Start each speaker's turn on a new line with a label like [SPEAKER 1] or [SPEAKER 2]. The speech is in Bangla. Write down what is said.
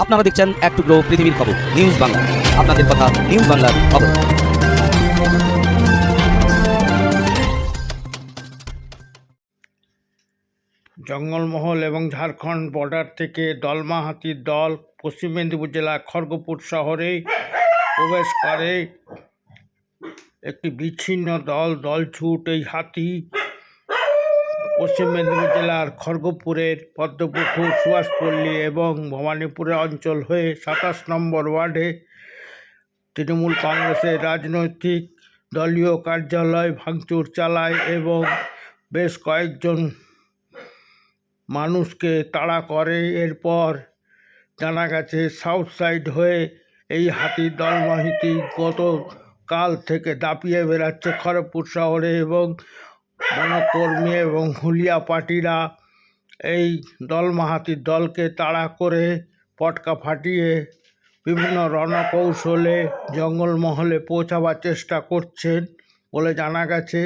[SPEAKER 1] আপনারা দেখছেন এক টুকরো পৃথিবীর খবর নিউজ বাংলা। আপনাদের কথা নিউজ বাংলার খবর।
[SPEAKER 2] জঙ্গলমহল এবং ঝাড়খণ্ড বর্ডার থেকে দলমা হাতির দল পশ্চিম মেদিনীপুর জেলার খড়গপুর শহরে প্রবেশ করে। একটি বিচ্ছিন্ন দলছুট এই হাতি পশ্চিম মেদিনীপুর জেলার খড়গপুরের পদ্মপুকুর, সুভাষপল্লী এবং ভবানীপুরের অঞ্চল হয়ে 27 নম্বর ওয়ার্ডে তৃণমূল কংগ্রেসের রাজনৈতিক দলীয় কার্যালয় ভাঙচুর চালায় এবং বেশ কয়েকজন মানুষকে তাড়া করে। এরপর জানা গেছে সাউথ সাইড হয়ে এই হাতির দলমাহিতি গতকাল থেকে দাপিয়ে বেড়াচ্ছে খড়গপুর শহরে এবং বনকর্মী এবং হুলিয়া পার্টিরা এই দলমাহাতির দলকে তাড়া করে পটকা ফাটিয়ে বিভিন্ন রণকৌশলে জঙ্গলমহলে পৌঁছাবার চেষ্টা করছেন বলে জানা গেছে।